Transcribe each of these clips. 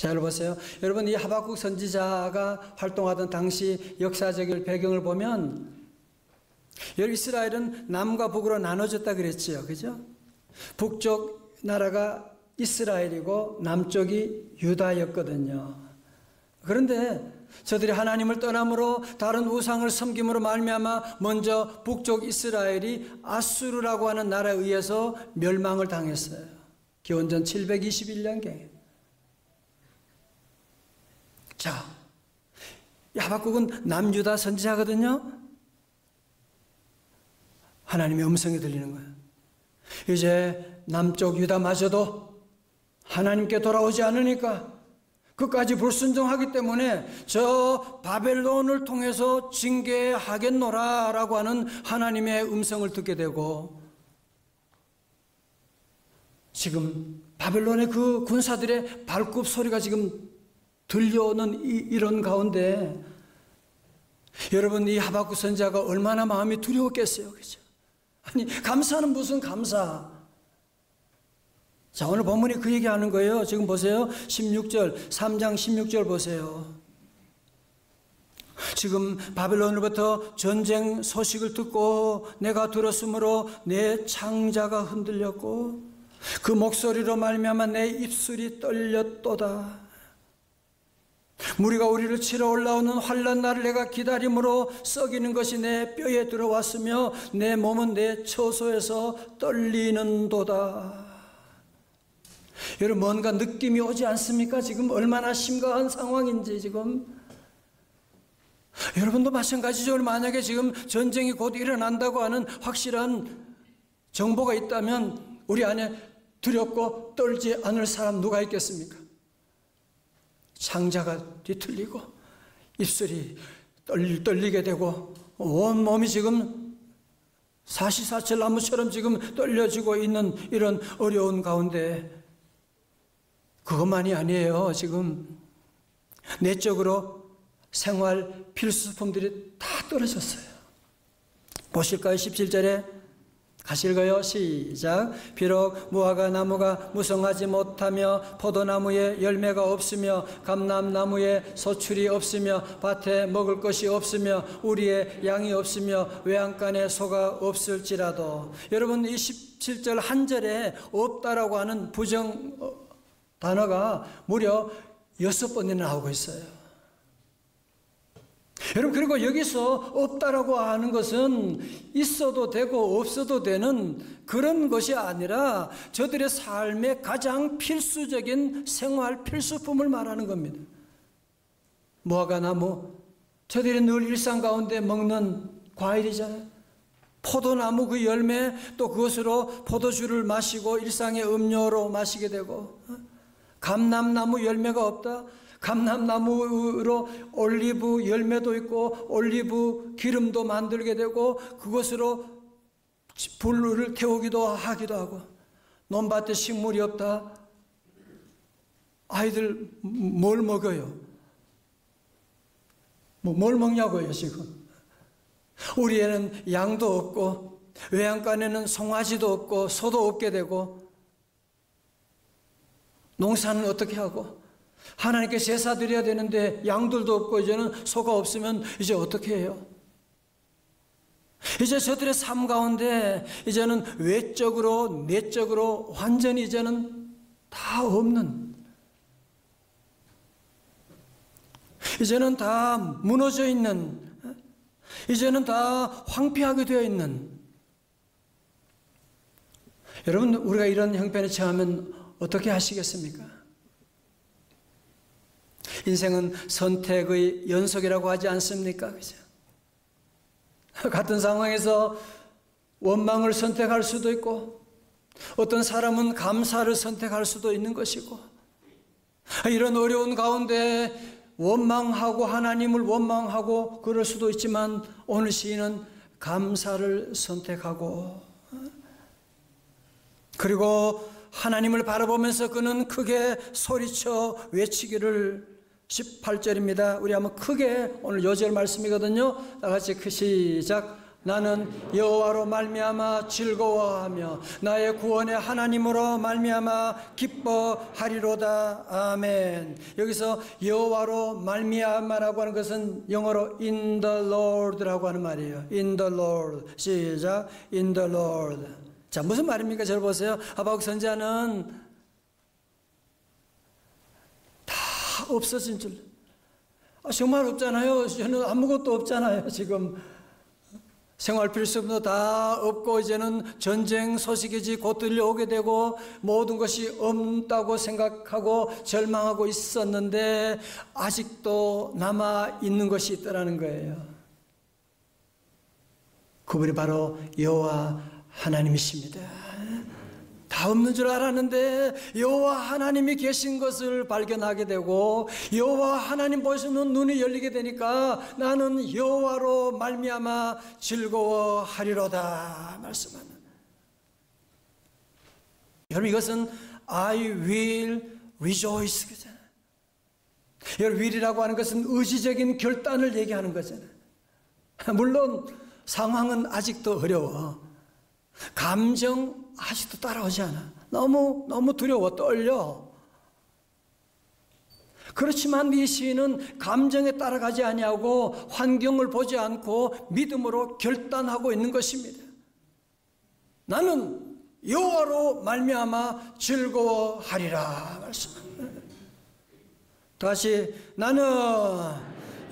잘 보세요. 여러분, 이 하박국 선지자가 활동하던 당시 역사적인 배경을 보면 이스라엘은 남과 북으로 나눠졌다 그랬지요. 그죠? 북쪽 나라가 이스라엘이고 남쪽이 유다였거든요. 그런데 저들이 하나님을 떠남으로 다른 우상을 섬김으로 말미암아 먼저 북쪽 이스라엘이 아수르라고 하는 나라에 의해서 멸망을 당했어요. 기원전 721년경에. 자, 하박국은 남유다 선지자거든요. 하나님의 음성이 들리는 거예요. 이제 남쪽 유다마저도 하나님께 돌아오지 않으니까 끝까지 불순종하기 때문에 저 바벨론을 통해서 징계하겠노라 라고 하는 하나님의 음성을 듣게 되고, 지금 바벨론의 그 군사들의 발굽 소리가 지금 들려오는 이런 가운데 여러분, 이 하박국 선지자가 얼마나 마음이 두려웠겠어요. 그죠? 아니, 감사는 무슨 감사. 자, 오늘 본문이 그 얘기하는 거예요. 지금 보세요. 16절, 3장 16절 보세요. 지금 바벨론으로부터 전쟁 소식을 듣고 내가 들었으므로 내 창자가 흔들렸고 그 목소리로 말미암아 내 입술이 떨렸도다. 무리가 우리를 치러 올라오는 환난 날을 내가 기다림으로 썩이는 것이 내 뼈에 들어왔으며 내 몸은 내 처소에서 떨리는도다. 여러분, 뭔가 느낌이 오지 않습니까? 지금 얼마나 심각한 상황인지. 지금 여러분도 마찬가지죠. 만약에 지금 전쟁이 곧 일어난다고 하는 확실한 정보가 있다면 우리 안에 두렵고 떨지 않을 사람 누가 있겠습니까? 창자가 뒤틀리고 입술이 떨리게 되고 온 몸이 지금 사시사철 나무처럼 지금 떨려지고 있는 이런 어려운 가운데 그것만이 아니에요. 지금 내적으로 생활 필수품들이 다 떨어졌어요. 보실까요? 17절에 같이 읽어요. 시작. 비록 무화과 나무가 무성하지 못하며 포도나무에 열매가 없으며 감람나무에 소출이 없으며 밭에 먹을 것이 없으며 우리의 양이 없으며 외양간에 소가 없을지라도. 여러분, 이 17절 한 절에 없다라고 하는 부정 단어가 무려 6번이나 나오고 있어요. 여러분, 그리고 여기서 없다라고 하는 것은 있어도 되고 없어도 되는 그런 것이 아니라 저들의 삶의 가장 필수적인 생활 필수품을 말하는 겁니다. 무화과나무, 저들이 늘 일상 가운데 먹는 과일이잖아요. 포도나무 그 열매, 또 그것으로 포도주를 마시고 일상의 음료로 마시게 되고, 감람나무 열매가 없다. 감람나무로 올리브 열매도 있고 올리브 기름도 만들게 되고 그것으로 불을 태우기도 하기도 하고, 논밭에 식물이 없다. 아이들 뭘 먹어요? 뭘 먹냐고요 지금. 우리 애는 양도 없고 외양간에는 송아지도 없고 소도 없게 되고, 농사는 어떻게 하고 하나님께 제사 드려야 되는데 양들도 없고 이제는 소가 없으면 이제 어떻게 해요? 이제 저들의 삶 가운데 이제는 외적으로 내적으로 완전히 이제는 다 없는, 이제는 다 무너져 있는, 이제는 다 황폐하게 되어 있는. 여러분, 우리가 이런 형편에 처하면 어떻게 하시겠습니까? 인생은 선택의 연속이라고 하지 않습니까? 그죠? 같은 상황에서 원망을 선택할 수도 있고 어떤 사람은 감사를 선택할 수도 있는 것이고, 이런 어려운 가운데 원망하고 하나님을 원망하고 그럴 수도 있지만 오늘 시인은 감사를 선택하고, 그리고 하나님을 바라보면서 그는 크게 소리쳐 외치기를. 18절입니다. 우리 한번 크게, 오늘 요절 말씀이거든요. 다 같이 시작. 나는 여호와로 말미암아 즐거워하며 나의 구원의 하나님으로 말미암아 기뻐하리로다. 아멘. 여기서 여호와로 말미암아라고 하는 것은 영어로 in the Lord라고 하는 말이에요. in the Lord. 시작. in the Lord. 자, 무슨 말입니까? 저를 보세요. 하박국 선지자는 다 없어진 줄. 정말 없잖아요. 저는 아무것도 없잖아요. 지금 생활 필수품도 다 없고 이제는 전쟁 소식이지 곧 들려오게 되고 모든 것이 없다고 생각하고 절망하고 있었는데 아직도 남아 있는 것이 있다라는 거예요. 그분이 바로 여호와 하나님이십니다. 다 없는 줄 알았는데 여호와 하나님이 계신 것을 발견하게 되고 여호와 하나님 보시는 눈이 열리게 되니까 나는 여호와로 말미암아 즐거워하리로다 말씀하는. 여러분, 이것은 I will rejoice 그잖아요. 여러분, will이라고 하는 것은 의지적인 결단을 얘기하는 거잖아요. 물론 상황은 아직도 어려워. 감정 아직도 따라오지 않아. 너무 두려워, 떨려. 그렇지만 이 시인은 감정에 따라가지 아니하고 환경을 보지 않고 믿음으로 결단하고 있는 것입니다. 나는 여호와로 말미암아 즐거워하리라 말씀합니다. 다시 나는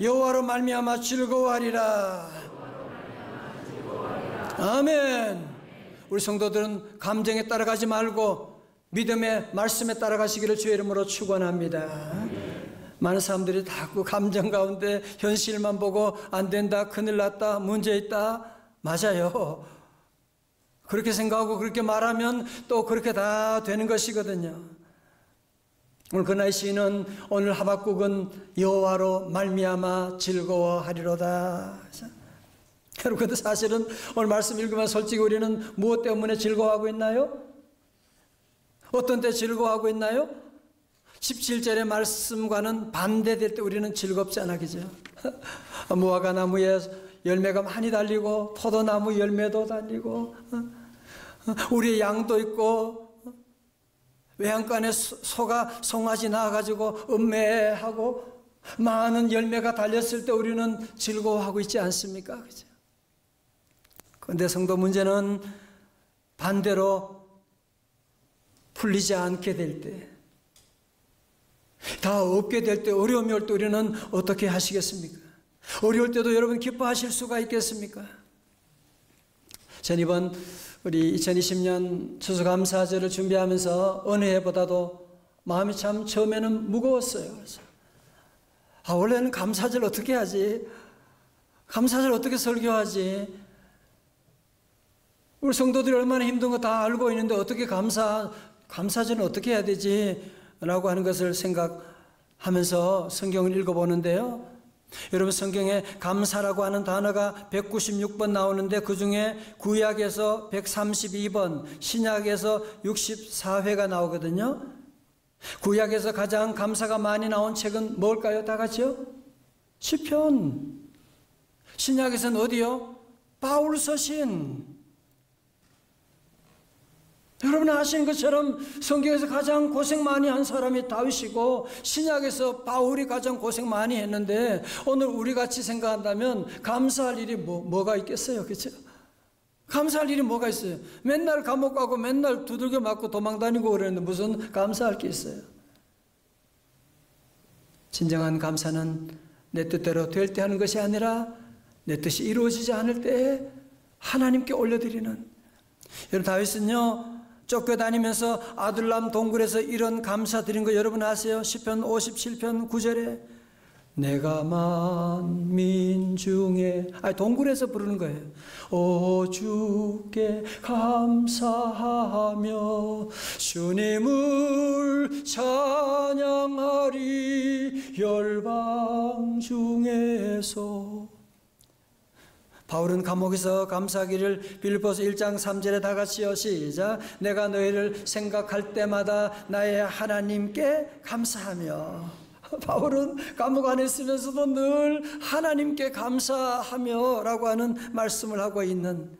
여호와로 말미암아 즐거워하리라. 아멘. 우리 성도들은 감정에 따라가지 말고 믿음의 말씀에 따라가시기를 주의 이름으로 축원합니다. 많은 사람들이 자꾸 감정 가운데 현실만 보고 안 된다, 큰일 났다, 문제 있다. 맞아요. 그렇게 생각하고 그렇게 말하면 또 그렇게 다 되는 것이거든요. 오늘 그날 시인은 오늘 하박국은 여호와로 말미암아 즐거워하리로다. 여러분, 근데 사실은 오늘 말씀 읽으면 솔직히 우리는 무엇 때문에 즐거워하고 있나요? 어떤 때 즐거워하고 있나요? 17절의 말씀과는 반대될 때 우리는 즐겁지 않아, 그죠? 무화과 나무에 열매가 많이 달리고 포도나무 열매도 달리고 우리의 양도 있고 외양간에 소가 송아지 낳아가지고 음매하고 많은 열매가 달렸을 때 우리는 즐거워하고 있지 않습니까? 그죠? 그런데 성도 문제는 반대로 풀리지 않게 될 때, 다 없게 될 때, 어려움이 올 때 우리는 어떻게 하시겠습니까? 어려울 때도 여러분 기뻐하실 수가 있겠습니까? 전 이번 우리 2020년 추수감사절을 준비하면서 어느 해보다도 마음이 참 처음에는 무거웠어요. 그래서 원래는 감사절 어떻게 하지? 감사절 어떻게 설교하지? 우리 성도들이 얼마나 힘든 거 다 알고 있는데 어떻게 감사절은 어떻게 해야 되지? 라고 하는 것을 생각하면서 성경을 읽어보는데요. 여러분, 성경에 감사라고 하는 단어가 196번 나오는데 그 중에 구약에서 132번, 신약에서 64회가 나오거든요. 구약에서 가장 감사가 많이 나온 책은 뭘까요? 다 같이요? 시편. 신약에서는 어디요? 바울 서신. 여러분 아시는 것처럼 성경에서 가장 고생 많이 한 사람이 다윗이고 신약에서 바울이 가장 고생 많이 했는데 오늘 우리 같이 생각한다면 감사할 일이 뭐가 있겠어요? 그렇죠? 감사할 일이 뭐가 있어요? 맨날 감옥 가고 맨날 두들겨 맞고 도망다니고 그랬는데 무슨 감사할 게 있어요? 진정한 감사는 내 뜻대로 될 때 하는 것이 아니라 내 뜻이 이루어지지 않을 때 하나님께 올려드리는. 여러분, 다윗은요 쫓겨다니면서 아둘람 동굴에서 이런 감사 드린 거 여러분 아세요? 시편 57편 9절에 내가 만민 중에 동굴에서 부르는 거예요. 오 주께 감사하며 주님을 찬양하리 열방 중에서. 바울은 감옥에서 감사하기를 빌립보서 1장 3절에 다 같이요. 시작. 내가 너희를 생각할 때마다 나의 하나님께 감사하며. 바울은 감옥 안에 있으면서도 늘 하나님께 감사하며 라고 하는 말씀을 하고 있는,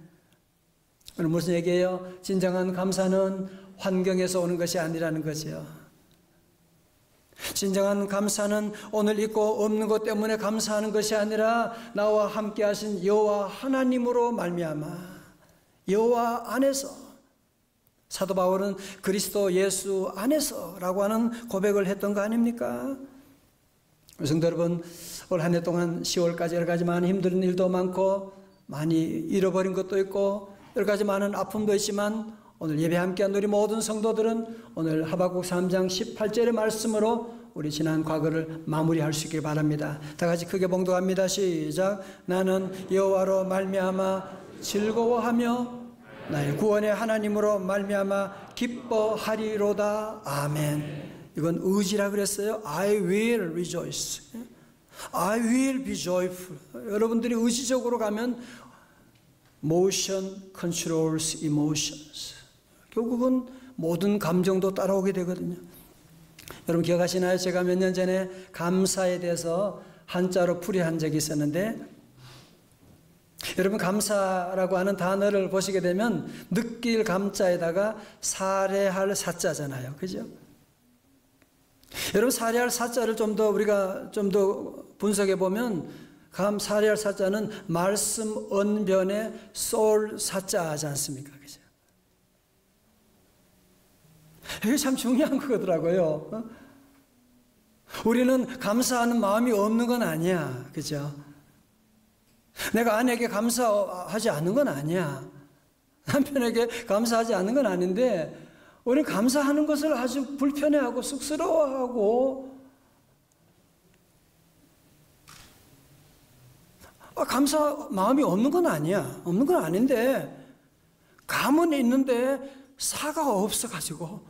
오늘 무슨 얘기예요? 진정한 감사는 환경에서 오는 것이 아니라는 거죠. 진정한 감사는 오늘 있고 없는 것 때문에 감사하는 것이 아니라 나와 함께 하신 여호와 하나님으로 말미암아, 여호와 안에서, 사도 바울은 그리스도 예수 안에서라고 하는 고백을 했던 거 아닙니까? 성도 여러분, 올 한 해 동안 10월까지 여러 가지 많은 힘든 일도 많고 많이 잃어버린 것도 있고 여러 가지 많은 아픔도 있지만, 오늘 예배 함께한 우리 모든 성도들은 오늘 하박국 3장 18절의 말씀으로 우리 지난 과거를 마무리할 수 있길 바랍니다. 다 같이 크게 봉독합니다. 시작. 나는 여호와로 말미암아 즐거워하며 나의 구원의 하나님으로 말미암아 기뻐하리로다. 아멘. 이건 의지라 그랬어요. I will rejoice. I will be joyful. 여러분들이 의지적으로 가면 motion controls emotions. 결국은 모든 감정도 따라오게 되거든요. 여러분 기억하시나요? 제가 몇 년 전에 감사에 대해서 한자로 풀이한 적이 있었는데, 여러분 감사라고 하는 단어를 보시게 되면 느낄 감자에다가 사례할 사자잖아요. 그죠? 여러분 사례할 사자를 우리가 좀 더 분석해 보면, 사례할 사자는 말씀 언변의 soul 사자하지 않습니까? 그죠? 이게 참 중요한 거더라고요. 우리는 감사하는 마음이 없는 건 아니야. 그죠? 내가 아내에게 감사하지 않는 건 아니야. 남편에게 감사하지 않는 건 아닌데, 우리는 감사하는 것을 아주 불편해하고 쑥스러워하고, 감사 마음이 없는 건 아니야. 없는 건 아닌데, 감은 있는데 사가 없어가지고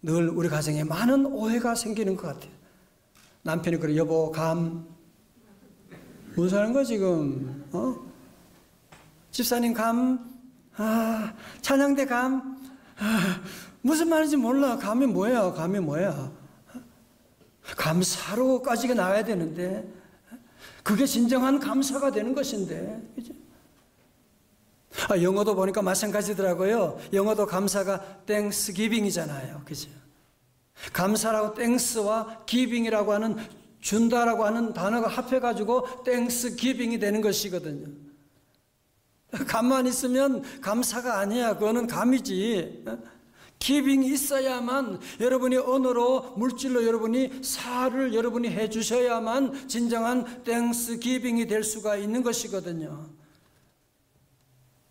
늘 우리 가정에 많은 오해가 생기는 것 같아요. 남편이 그래, 여보 감, 무슨 하는 거야 지금? 집사님 감, 찬양대 감, 무슨 말인지 몰라. 감이 뭐야? 감이 뭐야? 감사로까지 나와야 되는데, 그게 진정한 감사가 되는 것인데, 그죠? 영어도 보니까 마찬가지더라고요. 영어도 감사가 thanksgiving이잖아요. 그죠? 감사라고 thanks와 giving이라고 하는, 준다라고 하는 단어가 합해가지고 thanksgiving이 되는 것이거든요. 감만 있으면 감사가 아니야. 그거는 감이지. 기빙이 있어야만, 여러분이 언어로, 물질로 여러분이 사를 여러분이 해주셔야만 진정한 땡스기빙이 될 수가 있는 것이거든요.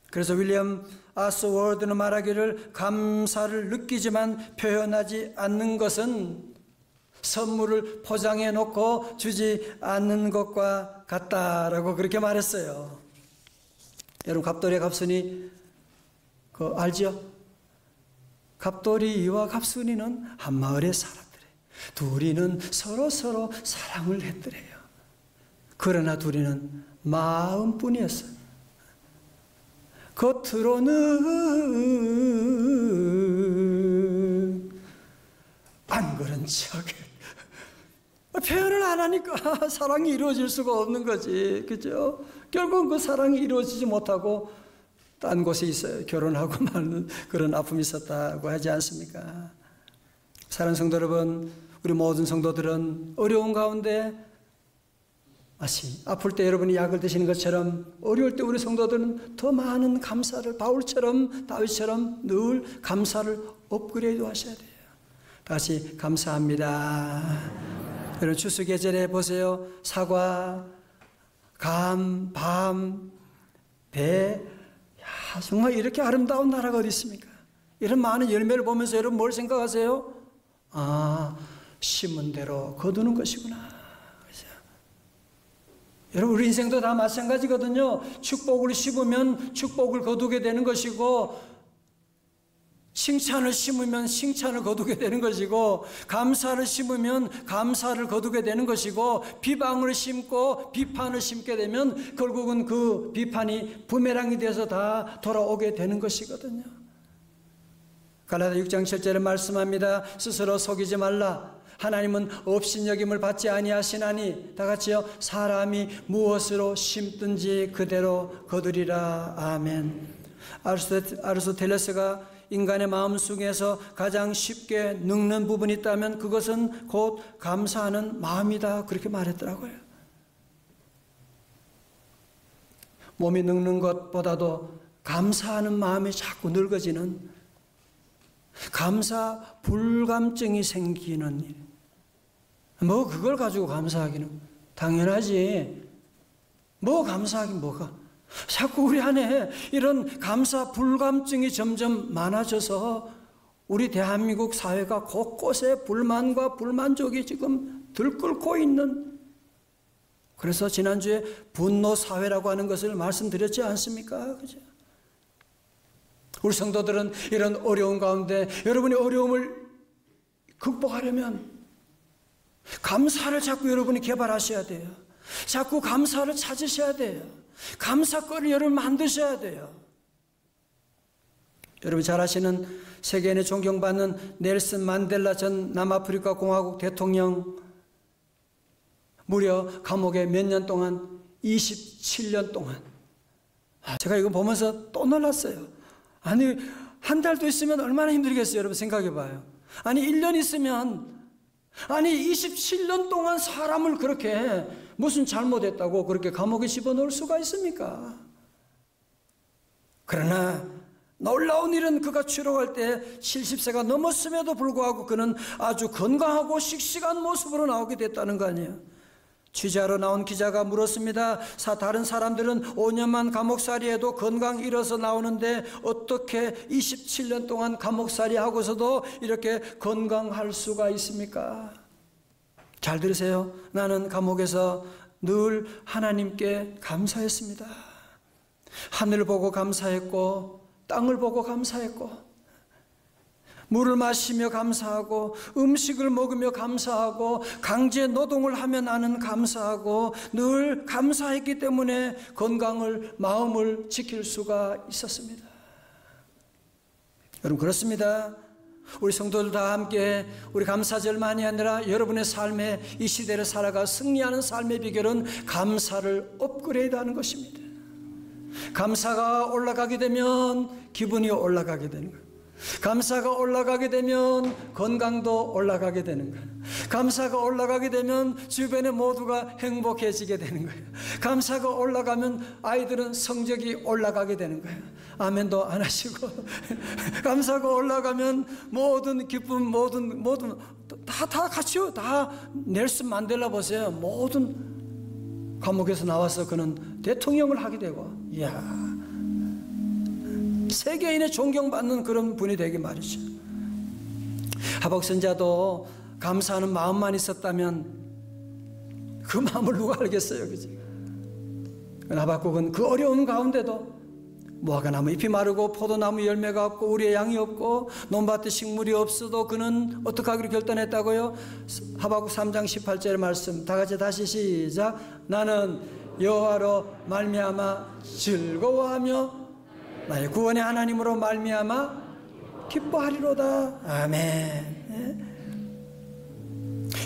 그래서 윌리엄 아스워드는 말하기를, 감사를 느끼지만 표현하지 않는 것은 선물을 포장해 놓고 주지 않는 것과 같다라고 그렇게 말했어요. 여러분 갑돌이와 갑순이 알죠? 갑돌이와 갑순이는 한 마을의 사람들이에요. 둘이는 서로 사랑을 했더래요. 그러나 둘이는 마음뿐이었어요. 겉으로는 안 그런 척, 표현을 안 하니까 사랑이 이루어질 수가 없는 거지. 그죠? 결국은 그 사랑이 이루어지지 못하고 딴 곳에 있어요. 결혼하고 마는 그런 아픔이 있었다고 하지 않습니까? 사랑하는 성도 여러분, 우리 모든 성도들은 어려운 가운데, 마치 아플 때 여러분이 약을 드시는 것처럼 어려울 때 우리 성도들은 더 많은 감사를, 바울처럼 다윗처럼 늘 감사를 업그레이드 하셔야 돼요. 다시 감사합니다. 여러분 추수 계절에 보세요. 사과, 감, 밤, 배, 정말 이렇게 아름다운 나라가 어디 있습니까? 이런 많은 열매를 보면서 여러분 뭘 생각하세요? 심은 대로 거두는 것이구나. 그죠? 여러분 우리 인생도 다 마찬가지거든요. 축복을 심으면 축복을 거두게 되는 것이고, 칭찬을 심으면 칭찬을 거두게 되는 것이고, 감사를 심으면 감사를 거두게 되는 것이고, 비방을 심고 비판을 심게 되면 결국은 그 비판이 부메랑이 돼서 다 돌아오게 되는 것이거든요. 갈라디아 6장 7절에 말씀합니다. 스스로 속이지 말라. 하나님은 업신여김을 받지 아니하시나니, 다 같이요. 사람이 무엇으로 심든지 그대로 거두리라. 아멘. 아리스토텔레스가 인간의 마음 속에서 가장 쉽게 늙는 부분이 있다면 그것은 곧 감사하는 마음이다, 그렇게 말했더라고요. 몸이 늙는 것보다도 감사하는 마음이 자꾸 늙어지는, 감사 불감증이 생기는 일. 뭐 그걸 가지고 감사하기는 당연하지. 뭐 감사하긴 뭐가. 자꾸 우리 안에 이런 감사 불감증이 점점 많아져서 우리 대한민국 사회가 곳곳에 불만과 불만족이 지금 들끓고 있는, 그래서 지난주에 분노 사회라고 하는 것을 말씀드렸지 않습니까? 그죠? 우리 성도들은 이런 어려운 가운데 여러분이 어려움을 극복하려면 감사를 자꾸 여러분이 개발하셔야 돼요. 자꾸 감사를 찾으셔야 돼요. 감사거리를 여러분 만드셔야 돼요. 여러분 잘 아시는 세계인의 존경받는 넬슨 만델라 전 남아프리카 공화국 대통령, 무려 감옥에 몇 년 동안, 27년 동안. 제가 이거 보면서 또 놀랐어요. 아니, 한 달도 있으면 얼마나 힘들겠어요, 여러분 생각해 봐요. 아니, 1년 있으면, 아니 27년 동안 사람을 그렇게 무슨 잘못했다고 그렇게 감옥에 집어넣을 수가 있습니까? 그러나 놀라운 일은 그가 추록할 때 70세가 넘었음에도 불구하고 그는 아주 건강하고 씩씩한 모습으로 나오게 됐다는 거 아니에요. 취재하러 나온 기자가 물었습니다. 다른 사람들은 5년만 감옥살이해도 건강 잃어서 나오는데 어떻게 27년 동안 감옥살이 하고서도 이렇게 건강할 수가 있습니까? 잘 들으세요. 나는 감옥에서 늘 하나님께 감사했습니다. 하늘을 보고 감사했고, 땅을 보고 감사했고, 물을 마시며 감사하고, 음식을 먹으며 감사하고, 강제 노동을 하며 나는 감사하고, 늘 감사했기 때문에 건강을, 마음을 지킬 수가 있었습니다. 여러분 그렇습니다. 우리 성도들 다 함께 우리 감사절만이 아니라 여러분의 삶에 이 시대를 살아가 승리하는 삶의 비결은 감사를 업그레이드하는 것입니다. 감사가 올라가게 되면 기분이 올라가게 되는 거예요. 감사가 올라가게 되면 건강도 올라가게 되는 거예요. 감사가 올라가게 되면 주변의 모두가 행복해지게 되는 거예요. 감사가 올라가면 아이들은 성적이 올라가게 되는 거예요. 아멘도 안 하시고. 감사가 올라가면 모든 기쁨, 모든 다 같이요. 다 넬슨 만델라 보세요. 모든 감옥에서 나와서 그는 대통령을 하게 되고, 이야, 세계인의 존경받는 그런 분이 되게 말이죠. 하박국 선지자도 감사하는 마음만 있었다면 그 마음을 누가 알겠어요, 그죠? 하박국은 그 어려운 가운데도 무화과나무 잎이 마르고 포도나무 열매가 없고 우리의 양이 없고 논밭에 식물이 없어도 그는 어떻게 하기로 결단했다고요? 하박국 3장 18절의 말씀 다 같이 다시 시작. 나는 여호와로 말미암아 즐거워하며 나의 구원의 하나님으로 말미암아 기뻐하리로다. 아멘.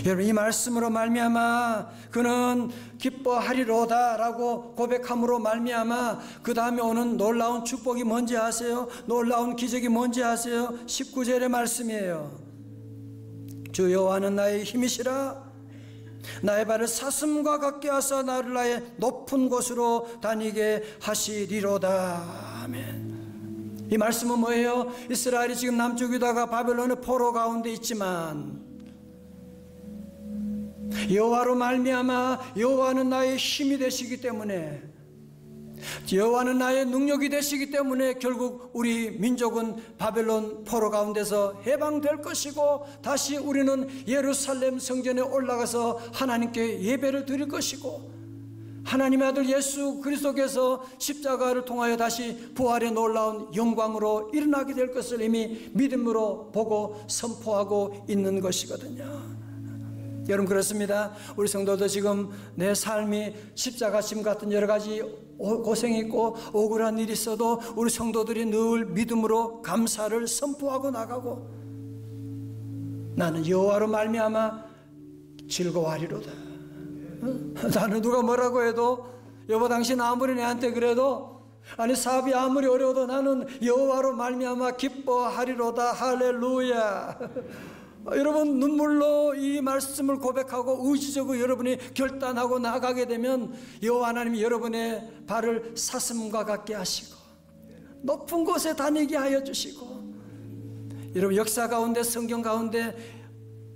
여러분 이 말씀으로 말미암아 그는 기뻐하리로다라고 고백함으로 말미암아 그 다음에 오는 놀라운 축복이 뭔지 아세요? 놀라운 기적이 뭔지 아세요? 19절의 말씀이에요. 주 여호와는 나의 힘이시라. 나의 발을 사슴과 같게 하사 나를 나의 높은 곳으로 다니게 하시리로다. 아멘. 이 말씀은 뭐예요? 이스라엘이 지금 남쪽 유다가 바벨론의 포로 가운데 있지만 여호와로 말미암아 여호와는 나의 힘이 되시기 때문에, 여호와는 나의 능력이 되시기 때문에 결국 우리 민족은 바벨론 포로 가운데서 해방될 것이고 다시 우리는 예루살렘 성전에 올라가서 하나님께 예배를 드릴 것이고 하나님의 아들 예수 그리스도께서 십자가를 통하여 다시 부활의 놀라운 영광으로 일어나게 될 것을 이미 믿음으로 보고 선포하고 있는 것이거든요. 여러분 그렇습니다. 우리 성도도 지금 내 삶이 십자가 짐 같은 여러 가지 고생이 있고 억울한 일이 있어도 우리 성도들이 늘 믿음으로 감사를 선포하고 나가고 나는 여호와로 말미암아 즐거워하리로다. 나는 누가 뭐라고 해도, 여보 당신 아무리 내한테 그래도, 아니 사업이 아무리 어려워도 나는 여호와로 말미암아 기뻐하리로다. 할렐루야. 여러분, 눈물로 이 말씀을 고백하고 의지적으로 여러분이 결단하고 나아가게 되면 여호와 하나님이 여러분의 발을 사슴과 같게 하시고 높은 곳에 다니게 하여 주시고, 여러분 역사 가운데 성경 가운데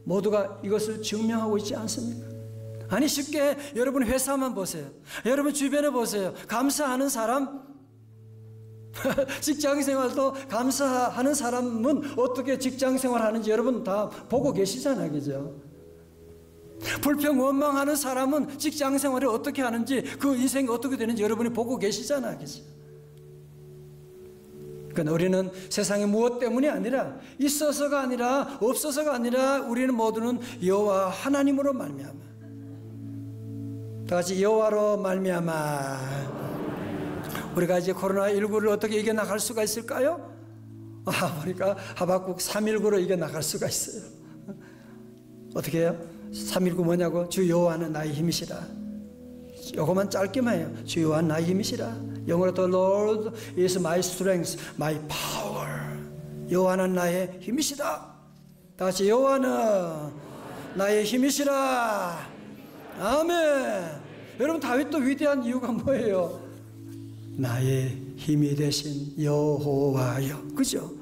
모두가 이것을 증명하고 있지 않습니까? 아니 쉽게 여러분 회사만 보세요. 여러분 주변에 보세요. 감사하는 사람, 직장생활도 감사하는 사람은 어떻게 직장생활하는지 여러분 다 보고 계시잖아요. 그죠? 불평 원망하는 사람은 직장생활을 어떻게 하는지, 그 인생이 어떻게 되는지 여러분이 보고 계시잖아요. 그죠? 그러니까 우리는 세상에 무엇 때문이 아니라, 있어서가 아니라 없어서가 아니라 우리는 모두는 여호와 하나님으로 말미암아, 다 같이 여호와로 말미암아 우리가 이제 코로나19를 어떻게 이겨나갈 수가 있을까요? 보니까 하박국 3.19로 이겨나갈 수가 있어요. 어떻게 해요? 3.19 뭐냐고? 주 여호와는 나의 힘이시라. 요거만 짧게만 해요. 주 여호와는 나의 힘이시라. 영어로 The Lord is my strength, my power. 여호와는 나의 힘이시다. 다시 여호와는 나의 힘이시라. 아멘. 여러분 다윗도 위대한 이유가 뭐예요? 나의 힘이 되신 여호와여. 그죠?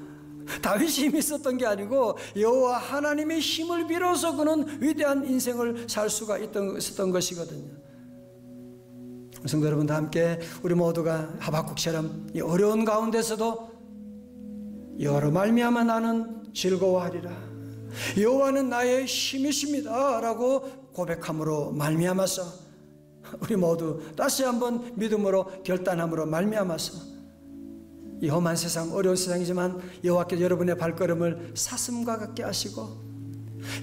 다윗이 힘이 있었던 게 아니고 여호와 하나님의 힘을 빌어서 그는 위대한 인생을 살 수가 있었던 것이거든요. 성도 여러분, 다 함께 우리 모두가 하박국처럼 이 어려운 가운데서도 여호와로 말미암아 나는 즐거워하리라, 여호와는 나의 힘이십니다 라고 고백함으로 말미암아서 우리 모두 다시 한번 믿음으로 결단함으로 말미암아서 이 험한 세상, 어려운 세상이지만 여호와께서 여러분의 발걸음을 사슴과 같게 하시고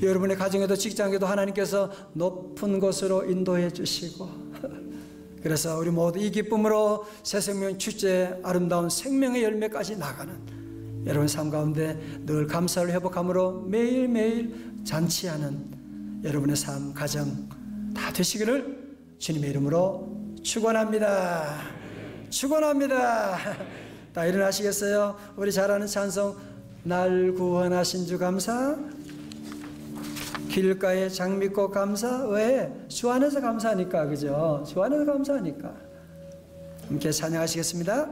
여러분의 가정에도 직장에도 하나님께서 높은 곳으로 인도해 주시고, 그래서 우리 모두 이 기쁨으로 새 생명 축제 아름다운 생명의 열매까지 나가는 여러분 삶 가운데 늘 감사를 회복함으로 매일매일 잔치하는 여러분의 삶, 가정 다 되시기를 주님의 이름으로 축원합니다. 축원합니다. 다 일어나시겠어요? 우리 잘 아는 찬송, 날 구원하신 주 감사, 길가에 장미꽃 감사. 왜? 주 안에서 감사하니까. 그죠? 주 안에서 감사하니까. 함께 찬양하시겠습니다.